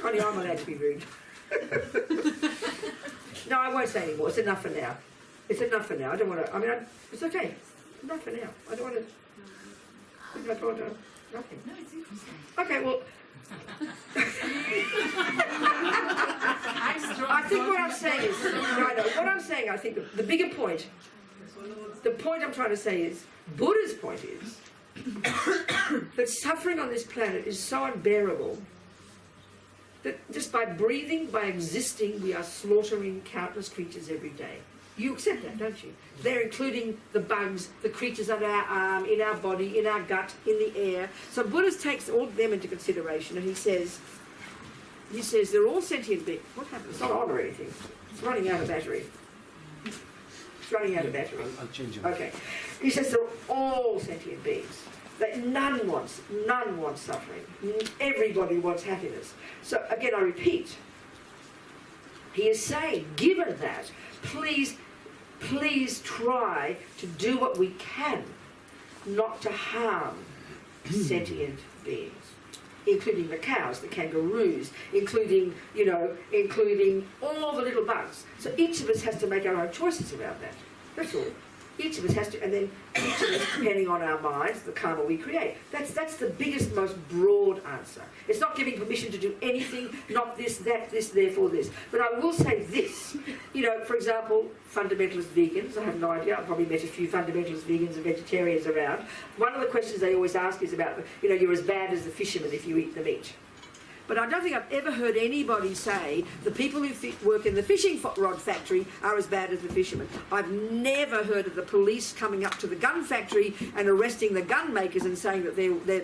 Only I'm allowed to be rude. No, I won't say anymore. It's enough for now. It's enough for now. I don't want to... I mean, it's okay. It's enough for now. I don't want to... I told her nothing. No, it's interesting. Okay, well... I think what I'm saying is... what I'm saying, I think the bigger point... The point I'm trying to say is... Buddha's point is... that suffering on this planet is so unbearable that just by breathing, by existing, we are slaughtering countless creatures every day. You accept that, don't you? They're including the bugs, the creatures under our arm, in our body, in our gut, in the air. So Buddha takes all of them into consideration, and he says they're all sentient beings. What happened? It's not on or anything. It's running out of battery. It's running out of battery. I'll change it. Okay. He says they're all sentient beings. That none wants suffering. Everybody wants happiness. So again, I repeat, he is saying, given that, please try to do what we can not to harm sentient beings, including the cows, the kangaroos, including all the little bugs. So each of us has to make our own choices around that. That's all. Each of us has to, and then each of us, depending on our minds, the karma we create. That's the biggest, most broad answer. It's not giving permission to do anything, not this, that, this, therefore this. But I will say this, for example, fundamentalist vegans, I have no idea, I've probably met a few fundamentalist vegans and vegetarians around. One of the questions they always ask is about, you're as bad as the fisherman if you eat the meat. But I don't think I've ever heard anybody say the people who work in the fishing rod factory are as bad as the fishermen. I've never heard of the police coming up to the gun factory and arresting the gun makers and saying that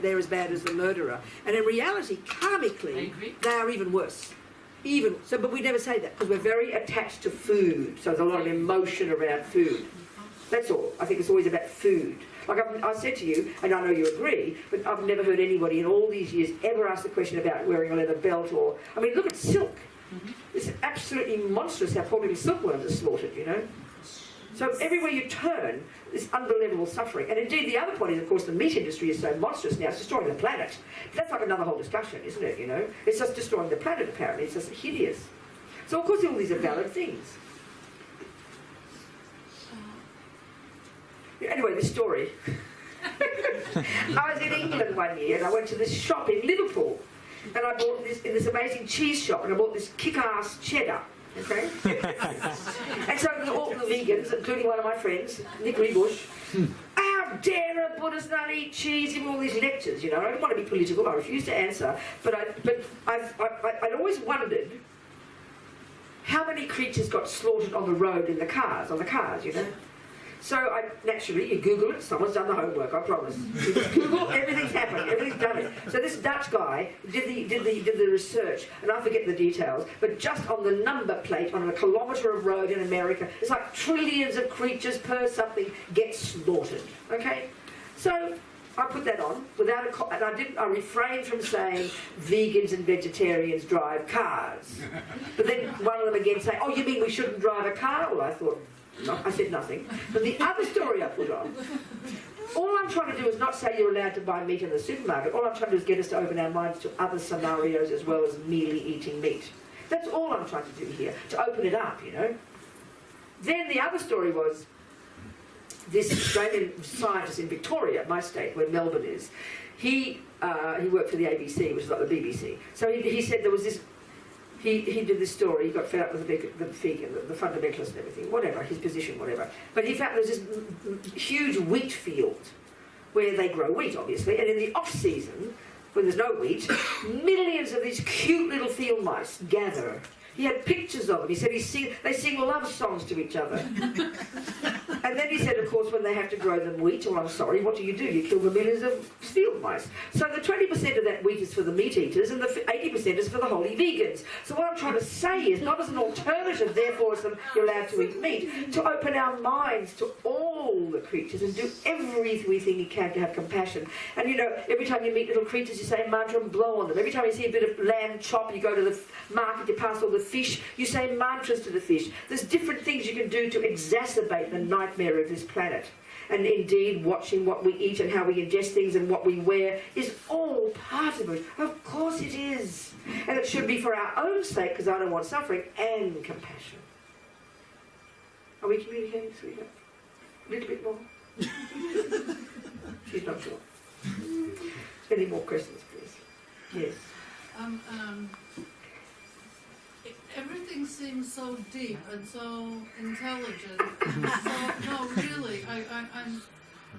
they're as bad as the murderer. And in reality, karmically, they are even worse. But we never say that because we're very attached to food. So there's a lot of emotion around food. That's all. I think it's always about food. Like I said to you, and I know you agree, but I've never heard anybody in all these years ever ask the question about wearing a leather belt or... I mean, look at silk. It's absolutely monstrous how poor little silkworms are slaughtered, So everywhere you turn, there's unbelievable suffering. And indeed, the other point is, of course, the meat industry is so monstrous now, it's destroying the planet. But that's like another whole discussion, isn't it, It's just destroying the planet, apparently. It's just hideous. So, of course, all these are valid things. Anyway, the story. I was in England one year and I went to this shop in Liverpool and I bought this amazing cheese shop and I bought this kick-ass cheddar, okay? And so all the vegans, including one of my friends, Nick Rebush, how dare a Buddhist not eat cheese, give all these lectures, I don't want to be political, I refuse to answer, but I'd always wondered how many creatures got slaughtered on the road in the cars, So naturally, you Google it, someone's done the homework, I promise. You just Google, everything's happened, everything's done it. So this Dutch guy did the research, and I forget the details, but just on the number plate on a kilometre of road in America, it's like trillions of creatures per something get slaughtered, okay? So I put that on, and I refrained from saying vegans and vegetarians drive cars. But then one of them again saying, oh, you mean we shouldn't drive a car? Well, I thought, no, I said nothing. But the other story I put on, all I'm trying to do is not say you're allowed to buy meat in the supermarket. All I'm trying to do is get us to open our minds to other scenarios as well as merely eating meat. That's all I'm trying to do here, to open it up, Then the other story was this Australian scientist in Victoria, my state, where Melbourne is. He worked for the ABC, which is like the BBC. So he said there was this... He did this story, he got fed up with the vegan, the fundamentalist and everything, whatever, his position, whatever. But he found there's this huge wheat field where they grow wheat, obviously, and in the off-season, when there's no wheat, millions of these cute little field mice gather. He had pictures of them. He said they sing love songs to each other. And then he said, of course, when they have to grow them wheat, well, I'm sorry, what do? You kill the millions of field mice. So the 20% of that wheat is for the meat eaters and the 80% is for the holy vegans. So what I'm trying to say is, not as an alternative, therefore, as you're allowed to eat meat, to open our minds to all the creatures and do everything you can to have compassion. And, every time you meet little creatures, you say a mantra and blow on them. Every time you see a bit of lamb chop, you go to the market, you pass all the fish, you say mantras to the fish. There's different things you can do to exacerbate the nightmare of this planet. and indeed watching what we eat and how we ingest things and what we wear is all part of it. Of course it is. And it should be for our own sake, because I don't want suffering, and compassion. Are we communicating, sweetheart? A little bit more? She's not sure. Any more questions, please? Yes. Everything seems so deep and so intelligent. And so, no, really,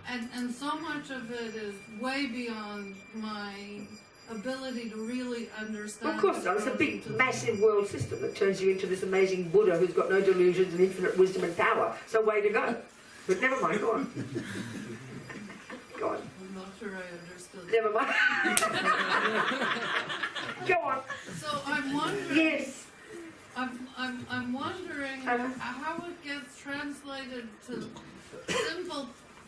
and so much of it is way beyond my ability to really understand. Well, of course not. It's a big, massive world system that turns you into this amazing Buddha who's got no delusions and infinite wisdom and power. So way to go. But never mind, go on. Go on. I'm not sure I understood. Never mind. Go on. So I'm wondering. Yes. I'm wondering how it gets translated to simple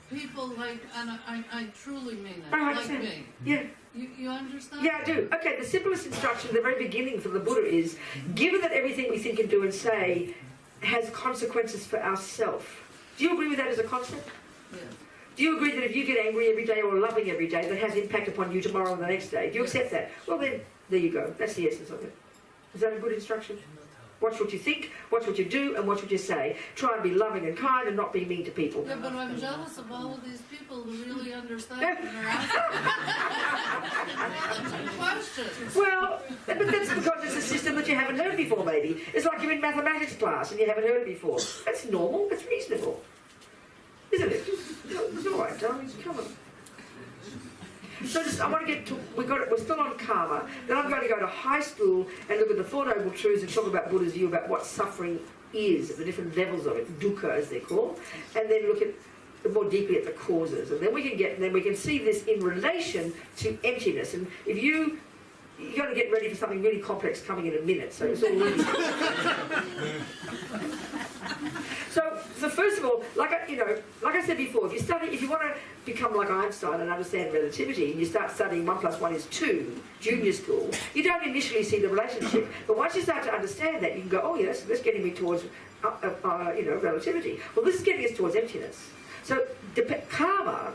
people like, and I truly mean it, like me. Yeah. You understand? Yeah, I do. Okay, the simplest instruction at the very beginning from the Buddha is, given that everything we think and do and say has consequences for ourselves. Do you agree with that as a concept? Yeah. Do you agree that if you get angry every day or loving every day, that has impact upon you tomorrow and the next day? Do you accept that? Well then, there you go. That's the essence of it. Is that a good instruction? Watch what you think, watch what you do, and watch what you say. Try and be loving and kind and not be mean to people. Yeah, but I'm jealous of all of these people who really understand and are asking questions. Well, but that's because it's a system that you haven't heard before, maybe. It's like you're in mathematics class and you haven't heard it before. That's normal, that's reasonable. Isn't it? It's all right, darling, come on. So just, I want to get to, we're still on karma, then I'm going to go to high school and look at the Four Noble Truths and talk about Buddha's view about what suffering is, the different levels of it, dukkha as they're called, and then look at more deeply at the causes. And then we can see this in relation to emptiness. And if you got to get ready for something really complex coming in a minute, so it's all really So first of all, like I said before, if you want to become like Einstein and understand relativity, and you start studying 1 + 1 is 2, junior school, you don't initially see the relationship. But once you start to understand that, you can go, oh yes, that's getting me towards relativity. Well, this is getting us towards emptiness. So karma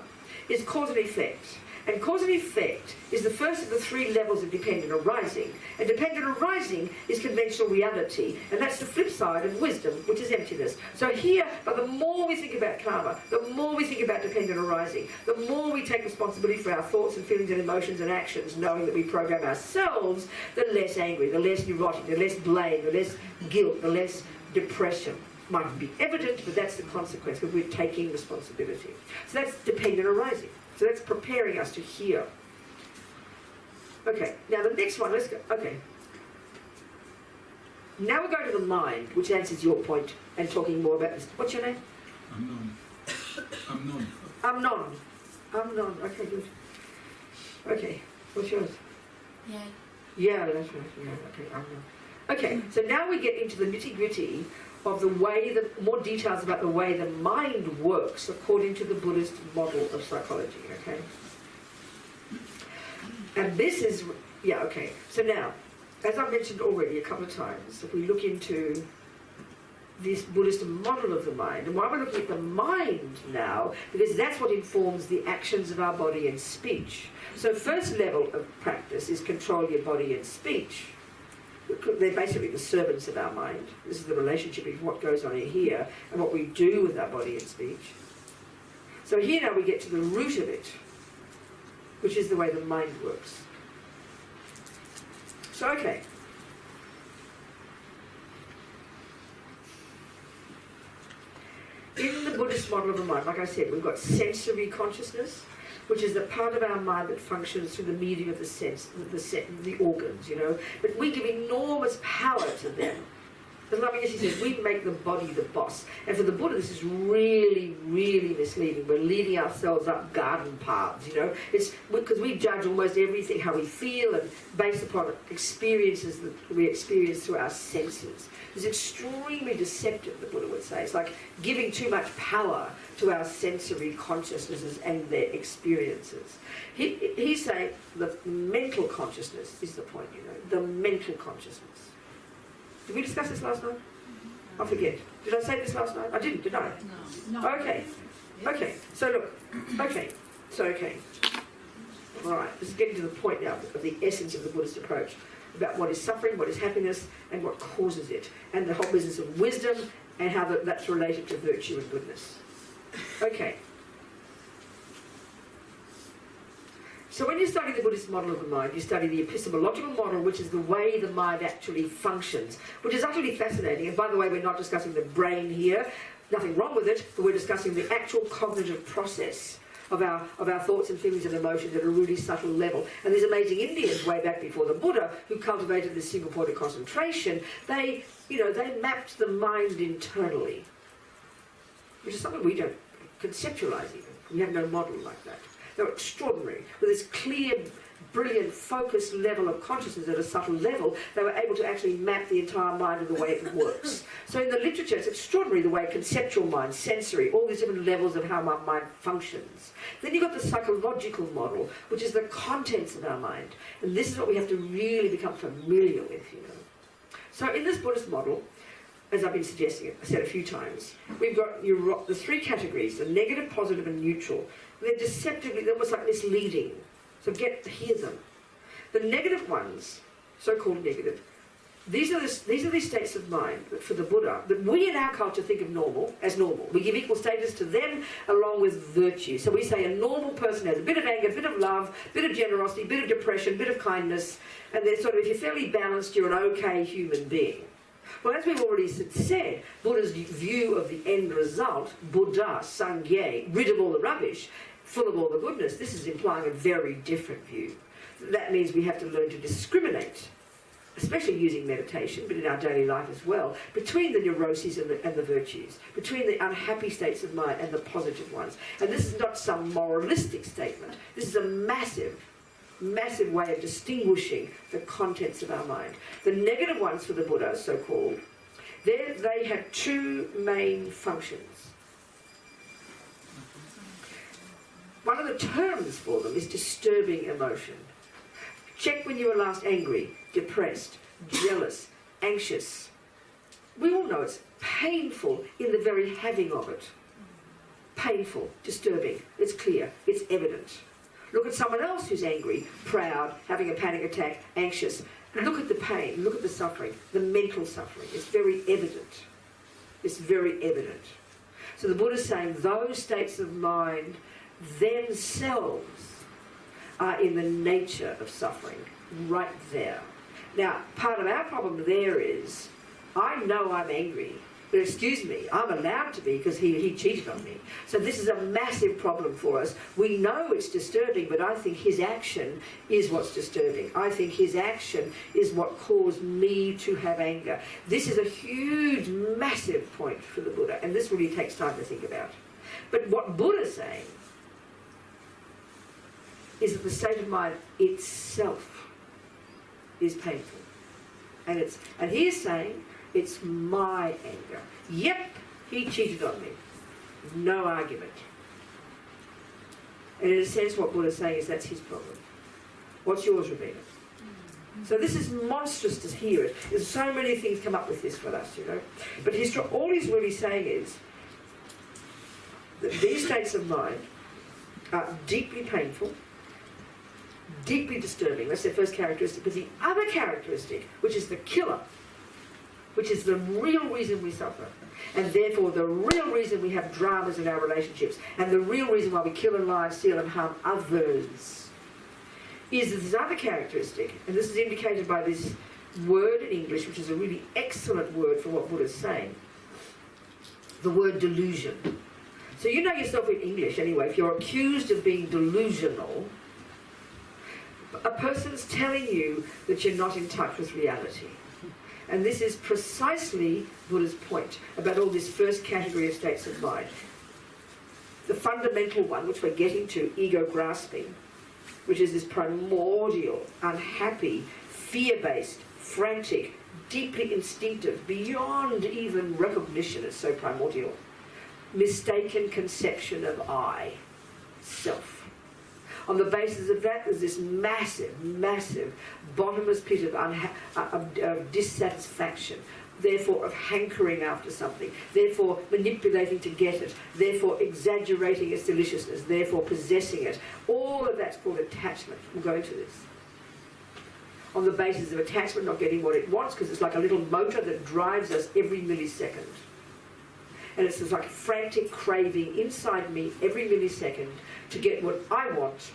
is cause and effect. And cause and effect is the first of the 3 levels of dependent arising. And dependent arising is conventional reality. And that's the flip side of wisdom, which is emptiness. So here, but the more we think about karma, the more we think about dependent arising, the more we take responsibility for our thoughts and feelings and emotions and actions, knowing that we program ourselves, the less angry, the less neurotic, the less blame, the less guilt, the less depression. Might be evident, but that's the consequence, because we're taking responsibility. So that's dependent arising. So that's preparing us to hear. Okay, now the next one, let's go. Okay. Now we're going to the mind, which answers your point, and talking more about this. What's your name? Amnon. Okay, good. Okay, what's yours? Yeah, that's right. Yeah, okay, Amnon. Okay, so now we get into the nitty-gritty of the way, more details about the way the mind works according to the Buddhist model of psychology, okay? And this is, so now, as I mentioned already a couple of times, if we look into this Buddhist model of the mind, and why we're looking at the mind now, because that's what informs the actions of our body and speech. So first level of practice is control your body and speech. They're basically the servants of our mind. This is the relationship between what goes on in here and what we do with our body and speech. So here now we get to the root of it, which is the way the mind works. So, okay. In the Buddhist model of the mind, like I said, we've got sensory consciousness, which is the part of our mind that functions through the medium of the sense, the organs, But we give enormous power to them. As Robina says, we make the body the boss. And for the Buddha, this is really, really misleading. We're leading ourselves up garden paths, It's because we judge almost everything, how we feel, and based upon experiences that we experience through our senses. It's extremely deceptive, the Buddha would say. It's like giving too much power to our sensory consciousnesses and their experiences. He's saying the mental consciousness is the point, the mental consciousness. Did we discuss this last night? I forget. Did I say this last night? I didn't, did I? No. Okay. Okay, so look, okay. All right, this is getting to the point now of the essence of the Buddhist approach about what is suffering, what is happiness, and what causes it, and the whole business of wisdom and how that's related to virtue and goodness. Okay. So when you study the Buddhist model of the mind, you study the epistemological model, which is the way the mind actually functions, which is utterly fascinating. And by the way, we're not discussing the brain here, nothing wrong with it, but we're discussing the actual cognitive process of our thoughts and feelings and emotions at a really subtle level. And these amazing Indians, way back before the Buddha, who cultivated this single point of concentration, they mapped the mind internally, which is something we don't conceptualize even. We have no model like that. They're extraordinary. With this clear, brilliant, focused level of consciousness at a subtle level, they were able to actually map the entire mind and the way it works. So in the literature, it's extraordinary the way conceptual mind, sensory, all these different levels of how our mind functions. Then you've got the psychological model, which is the contents of our mind. And this is what we have to really become familiar with, you know. So in this Buddhist model, as I've been suggesting, I said a few times, we've got the three categories, the negative, positive, and neutral. They're deceptively, they're almost like misleading. So hear them. The negative ones, so-called negative, these are these states of mind that for the Buddha, that we in our culture think of as normal. We give equal status to them along with virtue. So we say a normal person has a bit of anger, a bit of love, a bit of generosity, a bit of depression, a bit of kindness, and they're sort of, if you're fairly balanced, you're an okay human being. Well, as we've already said, Buddha's view of the end result, Buddha, Sangye, rid of all the rubbish, full of all the goodness, this is implying a very different view. That means we have to learn to discriminate, especially using meditation, but in our daily life as well, between the neuroses and the virtues, between the unhappy states of mind and the positive ones. And this is not some moralistic statement. This is a massive way of distinguishing the contents of our mind. The negative ones for the Buddha, so-called, they have two main functions. One of the terms for them is disturbing emotion. Check when you were last angry, depressed, jealous, anxious. We all know it's painful in the very having of it. Painful, disturbing, it's clear, it's evident. Look at someone else who's angry, proud, having a panic attack, anxious. Look at the pain, look at the suffering, the mental suffering. It's very evident. It's very evident. So the Buddha's saying those states of mind themselves are in the nature of suffering, right there. Now, part of our problem there is, I know I'm angry, but excuse me, I'm allowed to be because he cheated on me. So this is a massive problem for us. We know it's disturbing, but I think his action is what's disturbing. I think his action is what caused me to have anger. This is a huge, massive point for the Buddha, and this really takes time to think about. But what Buddha's saying is that the state of mind itself is painful. And he is saying, it's my anger. Yep, he cheated on me. No argument. And in a sense, what Buddha's saying is that's his problem. What's yours, Robina? So this is monstrous to hear it. There's so many things come up with this for us, you know. But all he's really saying is that these states of mind are deeply painful, deeply disturbing. That's their first characteristic. But the other characteristic, which is the killer, which is the real reason we suffer, and therefore the real reason we have dramas in our relationships, and the real reason why we kill and lie, steal and harm others, is this other characteristic, and this is indicated by this word in English, which is a really excellent word for what Buddha's saying, the word delusion. So you know yourself in English anyway, if you're accused of being delusional, a person's telling you that you're not in touch with reality. And this is precisely Buddha's point about all this first category of states of mind. The fundamental one, which we're getting to, ego grasping, which is this primordial, unhappy, fear-based, frantic, deeply instinctive, beyond even recognition, it's so primordial, mistaken conception of I, self. On the basis of that, there's this massive, massive, bottomless pit of dissatisfaction, therefore of hankering after something, therefore manipulating to get it, therefore exaggerating its deliciousness, therefore possessing it. All of that's called attachment. We'll go into this. On the basis of attachment, not getting what it wants, because it's like a little motor that drives us every millisecond. And it's this like frantic craving inside me every millisecond to get what I want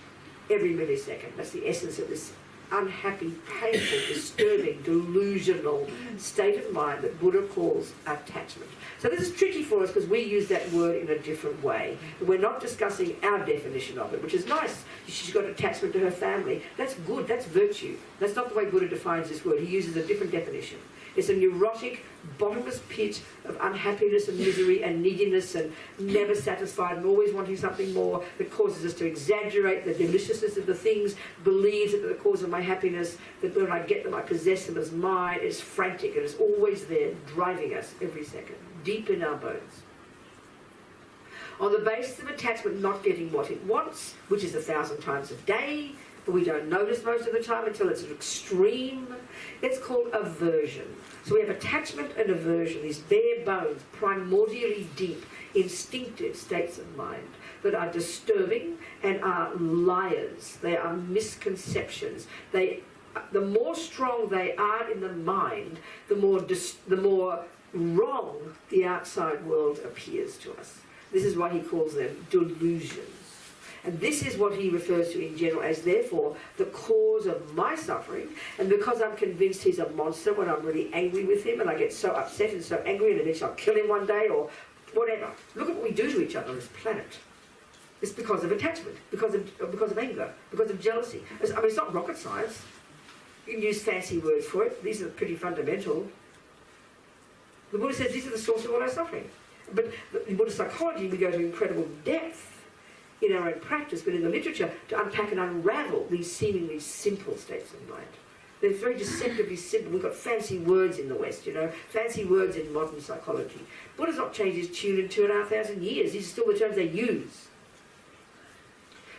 every millisecond. That's the essence of this unhappy, painful, disturbing, delusional state of mind that Buddha calls attachment. So this is tricky for us because we use that word in a different way. We're not discussing our definition of it, which is nice. She's got attachment to her family. That's good, that's virtue. That's not the way Buddha defines this word. He uses a different definition. It's a neurotic, bottomless pit of unhappiness and misery and neediness and never satisfied and always wanting something more that causes us to exaggerate the deliciousness of the things, believes that they're the cause of my happiness, that when I get them I possess them as mine. It's frantic and it's always there driving us every second, deep in our bones. On the basis of attachment, not getting what it wants, which is 1,000 times a day, but we don't notice most of the time until it's an extreme. It's called aversion. So we have attachment and aversion, these bare bones, primordially deep, instinctive states of mind that are disturbing and are liars. They are misconceptions. The more strong they are in the mind, the more wrong the outside world appears to us. This is why he calls them delusions. And this is what he refers to in general as, therefore, the cause of my suffering. And because I'm convinced he's a monster when I'm really angry with him and I get so upset and so angry and eventually I'll kill him one day or whatever. Look at what we do to each other on this planet. It's because of attachment, because of anger, because of jealousy. I mean, it's not rocket science. You can use fancy words for it. These are pretty fundamental. The Buddha says these are the source of all our suffering. But in Buddhist psychology, we go to incredible depth in our own practice, but in the literature, to unpack and unravel these seemingly simple states of mind. They're very deceptively simple. We've got fancy words in the West, fancy words in modern psychology. Buddha's not changed his tune in 2,500 years. These are still the terms they use.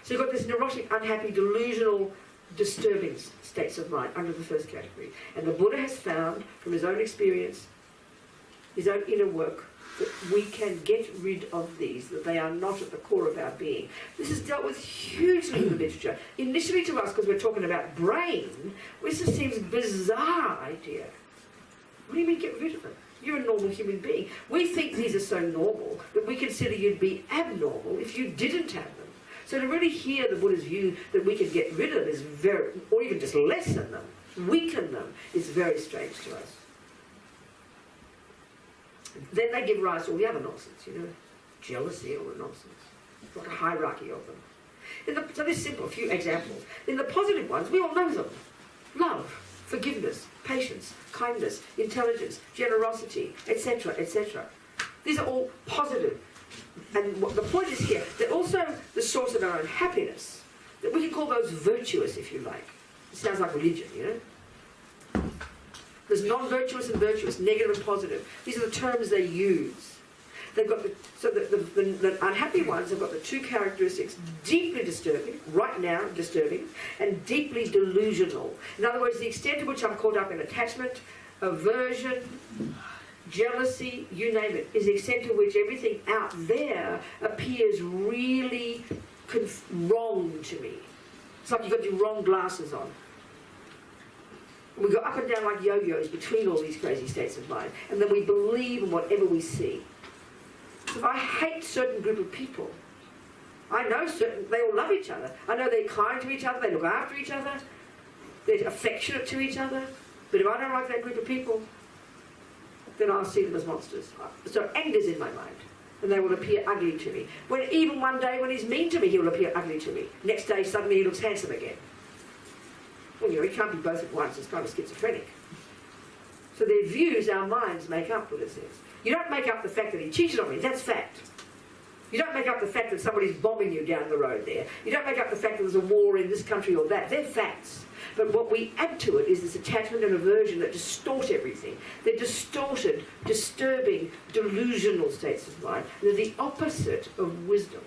So you've got this neurotic, unhappy, delusional, disturbing states of mind under the first category. And the Buddha has found, from his own experience, his own inner work, that we can get rid of these, that they are not at the core of our being. This is dealt with hugely in the literature. Initially to us, because we're talking about brain, this just seems a bizarre idea. What do you mean get rid of them? You're a normal human being. We think these are so normal that we consider you'd be abnormal if you didn't have them. So to really hear the Buddha's view that we can get rid of them is very, or even just lessen them, weaken them, is very strange to us. Then they give rise to all the other nonsense, jealousy, all the nonsense. It's like a hierarchy of them. So this is simple, a few examples. In the positive ones, we all know them. Love, forgiveness, patience, kindness, intelligence, generosity, etc., etc. These are all positive. And what the point is here, they're also the source of our own happiness. That we can call those virtuous, if you like. It sounds like religion, There's non-virtuous and virtuous, negative and positive. These are the terms they use. They've got the unhappy ones have got the two characteristics: deeply disturbing, right now disturbing, and deeply delusional. In other words, the extent to which I'm caught up in attachment, aversion, jealousy, you name it, is the extent to which everything out there appears really wrong to me. It's like you've got your wrong glasses on. We go up and down like yo-yos between all these crazy states of mind, and then we believe in whatever we see. So if I hate a certain group of people, I know they all love each other. I know they're kind to each other, they look after each other, they're affectionate to each other. But if I don't like that group of people, then I'll see them as monsters. So anger's in my mind, and they will appear ugly to me. Even one day when he's mean to me, he will appear ugly to me. Next day, suddenly he looks handsome again. Well, he can't be both at once. It's kind of schizophrenic. So their views, our minds make up, Buddha says. You don't make up the fact that he cheated on me. That's fact. You don't make up the fact that somebody's bombing you down the road there. You don't make up the fact that there's a war in this country or that. They're facts. But what we add to it is this attachment and aversion that distort everything. They're distorted, disturbing, delusional states of mind. They're the opposite of wisdom.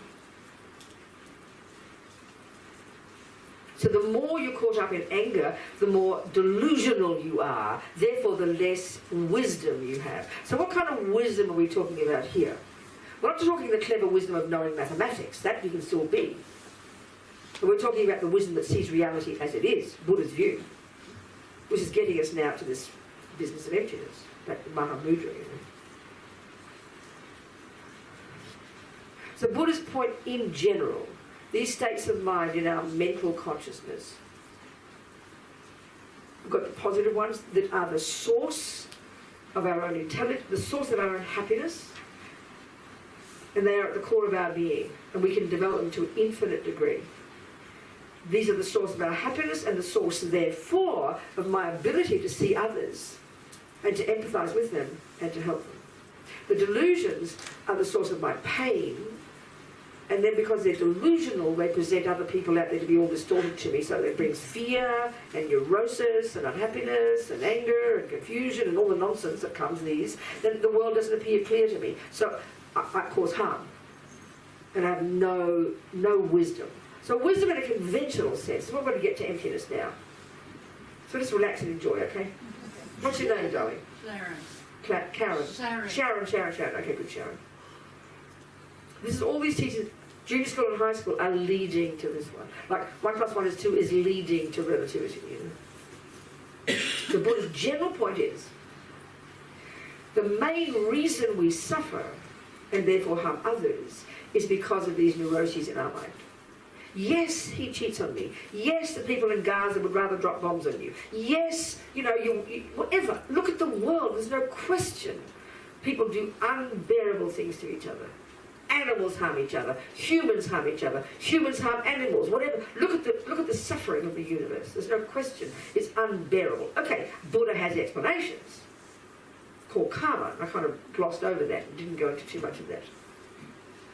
So the more you're caught up in anger, the more delusional you are, therefore the less wisdom you have. So what kind of wisdom are we talking about here? We're not talking the clever wisdom of knowing mathematics, that you can still be. But we're talking about the wisdom that sees reality as it is, Buddha's view, which is getting us now to this business of emptiness, that Mahamudra, you know. So Buddha's point in general, these states of mind in our mental consciousness, we've got the positive ones that are the source of our own intelligence, the source of our own happiness, and they are at the core of our being, and we can develop them to an infinite degree. These are the source of our happiness and the source, therefore, of my ability to see others and to empathise with them and to help them. The delusions are the source of my pain, and then because they're delusional, they present other people out there to be all distorted to me, so it brings fear and neurosis and unhappiness and anger and confusion and all the nonsense that comes these. Then the world doesn't appear clear to me. So I cause harm, and I have no wisdom. So wisdom in a conventional sense. We're going to get to emptiness now. So just relax and enjoy, okay? What's your name, darling? Sharon. Karen. Sharon. Okay, good, Sharon. This is all these teachers, junior school and high school, are leading to this one. Like 1 + 1 is 2 is leading to relativity. You know? The Buddha's general point is the main reason we suffer and therefore harm others is because of these neuroses in our mind. Yes, he cheats on me. Yes, the people in Gaza would rather drop bombs on you. Yes, you know, you whatever. Look at the world. There's no question. People do unbearable things to each other. Animals harm each other. Humans harm each other. Humans harm animals. Whatever. Look at the suffering of the universe. There's no question. It's unbearable. Okay, Buddha has explanations called karma. I kind of glossed over that and didn't go into too much of that.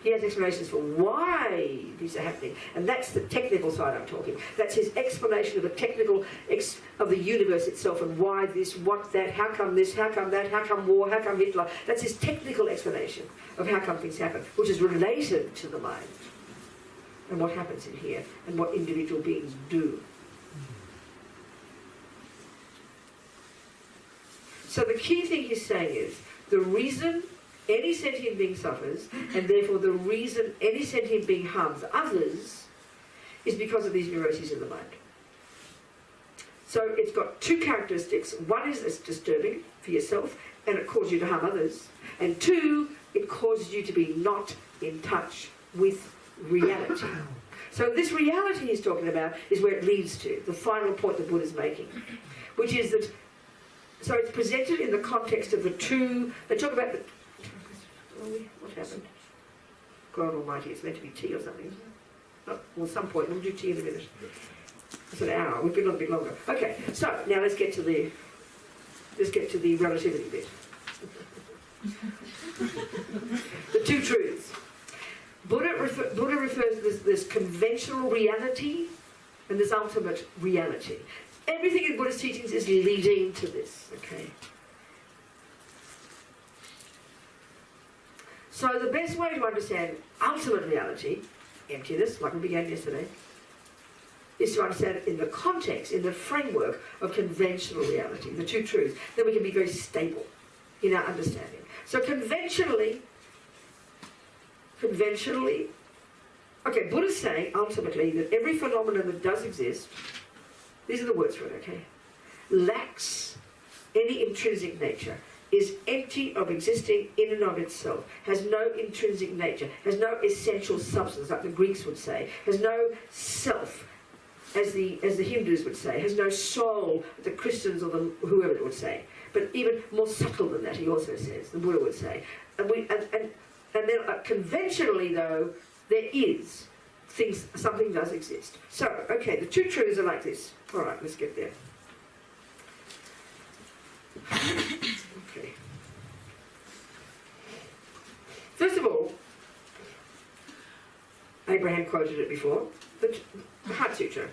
He has explanations for why these are happening, and that's the technical side I'm talking. That's his explanation of the technical of the universe itself and why this, what that, how come this, how come that, how come war, how come Hitler. That's his technical explanation of how come things happen, which is related to the mind and what happens in here and what individual beings do. So the key thing he's saying is the reason any sentient being suffers, and therefore the reason any sentient being harms others, is because of these neuroses in the mind. So it's got 2 characteristics. One is it's disturbing for yourself, and it causes you to harm others. And 2, it causes you to be not in touch with reality. So this reality he's talking about is where it leads to, the final point the Buddha's making, which is that, so it's presented in the context of the 2, they talk about the, what happened? God almighty, it's meant to be tea or something, isn't it? Oh, well, at some point, we'll do tea in a minute. It's an hour, we've been on a bit longer. Okay, so now let's get to the relativity bit. The 2 truths. Buddha refers to this conventional reality and this ultimate reality. Everything in Buddha's teachings is leading to this, okay? So the best way to understand ultimate reality, emptiness, like we began yesterday, is to understand it in the context, in the framework of conventional reality, the 2 truths. Then we can be very stable in our understanding. So conventionally, okay, Buddha's saying ultimately that every phenomenon that does exist, these are the words for it, okay, lacks any intrinsic nature, is empty of existing in and of itself, has no intrinsic nature, has no essential substance, like the Greeks would say, has no self, as the Hindus would say, has no soul, the Christians or the whoever would say. But even more subtle than that, he also says, the Buddha would say. And then conventionally, though, there is something does exist. So, okay, the 2 truths are like this. All right, let's get there. Okay. First of all, Abraham quoted it before, the Heart Sutra.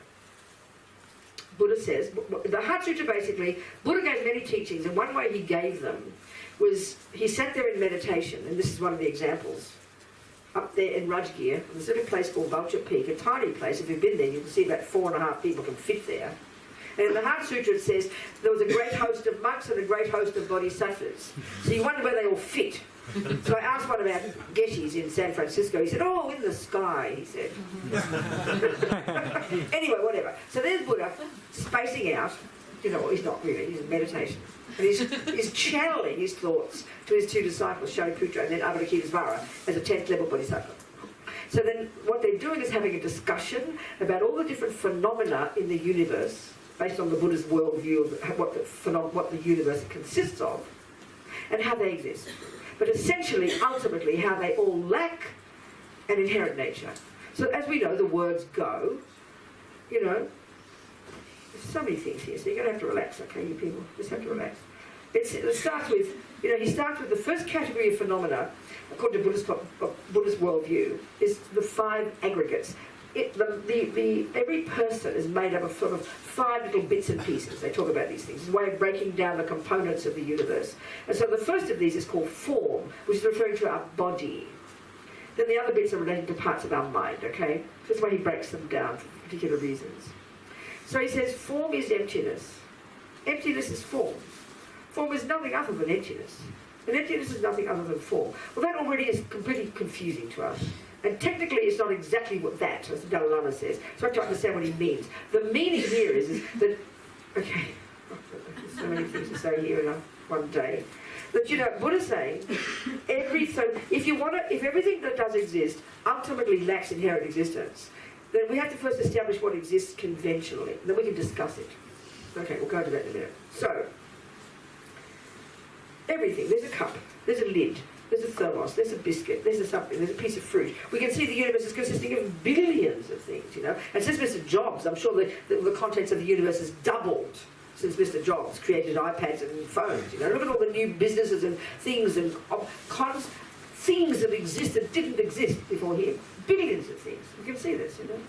Buddha says, the Heart Sutra basically, Buddha gave many teachings, and one way he gave them was, he sat there in meditation, and this is one of the examples. up there in Rudgegear, there's a little place called Vulture Peak, a tiny place. If you've been there, you can see about 4.5 people can fit there. And in the Heart Sutra it says there was a great host of monks and a great host of bodhisattvas. So you wonder where they all fit. So I asked one about Geshes in San Francisco. He said, oh, in the sky, he said. Anyway, whatever. So there's Buddha spacing out. You know, he's not really, he's in meditation. And he's channeling his thoughts to his two disciples, Shariputra and then Avalokitesvara, as a 10th level bodhisattva. So then what they're doing is having a discussion about all the different phenomena in the universe, based on the Buddha's worldview of what the universe consists of, and how they exist. But essentially, ultimately, how they all lack an inherent nature. So as we know, the words go, you know, there's so many things here, so you're going to have to relax, okay, you people? Just have to relax. It starts with, you know, he starts with the first category of phenomena, according to Buddhist worldview, is the 5 aggregates. Every person is made up of sort of 5 little bits and pieces. They talk about these things. It's a way of breaking down the components of the universe. And so the first of these is called form, which is referring to our body. Then the other bits are related to parts of our mind, okay? This is why he breaks them down for particular reasons. So he says form is emptiness. Emptiness is form. Form is nothing other than emptiness. And emptiness is nothing other than form. Well, that already is completely confusing to us. And technically it's not exactly what that, as the Dalai Lama says. So I have to understand what he means. The meaning here is that, okay, there's so many things to say here in one day. That, you know, Buddha's saying, if everything that does exist ultimately lacks inherent existence, then we have to first establish what exists conventionally. Then we can discuss it. Okay, we'll go to that in a minute. So, everything, there's a cup, there's a lid, there's a thermos, there's a biscuit, there's a something, there's a piece of fruit. We can see the universe is consisting of billions of things, you know. And since Mr. Jobs, I'm sure the contents of the universe has doubled since Mr. Jobs created iPads and phones, you know. Look at all the new businesses and things and things that existed didn't exist before him. Billions of things. You can see this, you know.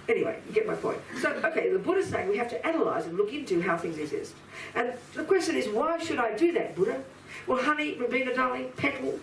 Anyway, you get my point. So, okay, the Buddha's saying we have to analyse and look into how things exist. And the question is, why should I do that, Buddha? Well, honey, Robina, darling, petal,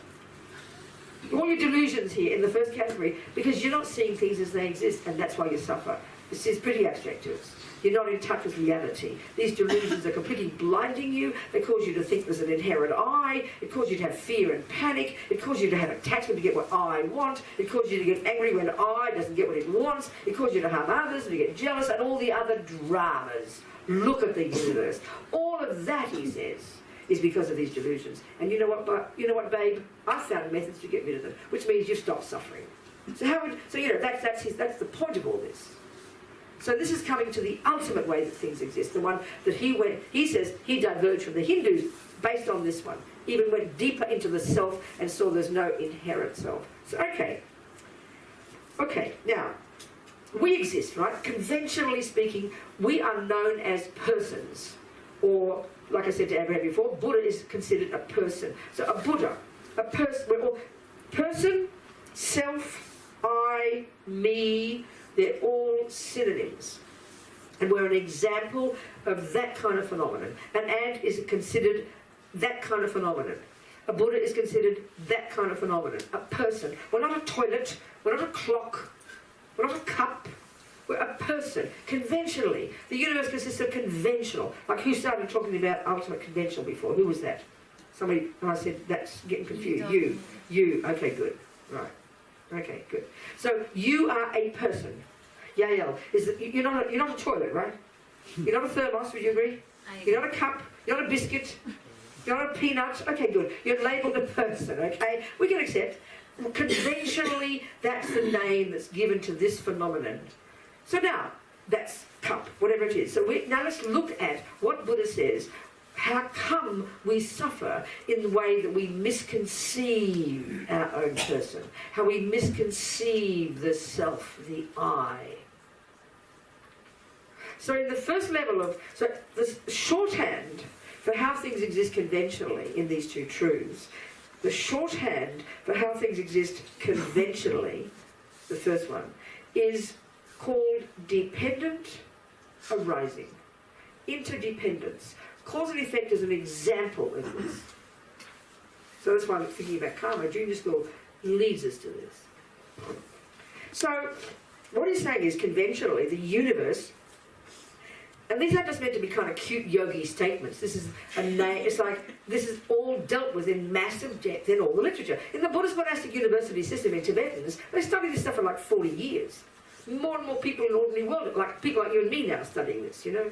all your delusions here in the first category, because you're not seeing things as they exist, and that's why you suffer. This is pretty abstract to us. You're not in touch with reality. These delusions are completely blinding you. They cause you to think there's an inherent I. It causes you to have fear and panic. It causes you to have attachment to get what I want. It causes you to get angry when I doesn't get what it wants. It causes you to harm others and to get jealous and all the other dramas. Look at the universe. All of that, he says, is because of these delusions. And you know what, babe? I've found methods to get rid of them, which means you've stopped suffering. So you know that's the point of all this. So this is coming to the ultimate way that things exist, the one that he says he diverged from the Hindus based on this one, even went deeper into the self and saw there's no inherent self. So, okay, now, we exist, right? Conventionally speaking, we are known as persons, or, like I said to Abraham before, Buddha is considered a person. So a Buddha, person, self, I, me, they're all synonyms. And we're an example of that kind of phenomenon. An ant is considered that kind of phenomenon. A Buddha is considered that kind of phenomenon. A person. We're not a toilet. We're not a clock. We're not a cup. We're a person. Conventionally. The universe consists of conventional. Like who started talking about ultimate conventional before? Who was that? Somebody, and I said, that's getting confused. You. Okay, good. Right. Okay, good. So you are a person. Yael, you're not a toilet, right? You're not a thermos, would you agree? You're not a cup. You're not a biscuit. You're not a peanut. Okay, good. You're labelled a person, okay? We can accept. Conventionally, that's the name that's given to this phenomenon. So now, that's cup, whatever it is. So now let's look at what Buddha says. How come we suffer in the way that we misconceive our own person? How we misconceive the self, the I. So in the first level so the shorthand for how things exist conventionally in these two truths, the shorthand for how things exist conventionally, the first one, is called dependent arising. Interdependence. Cause and effect is an example of this. So that's why I'm thinking about karma. Junior school, leads us to this. So, what he's saying is, conventionally, the universe, and these aren't just meant to be kind of cute yogi statements. This is it's like, this is all dealt with in massive depth in all the literature. In the Buddhist monastic university system in Tibetans, they study this stuff for like 40 years. More and more people in the ordinary world, like people like you and me now, are studying this, you know.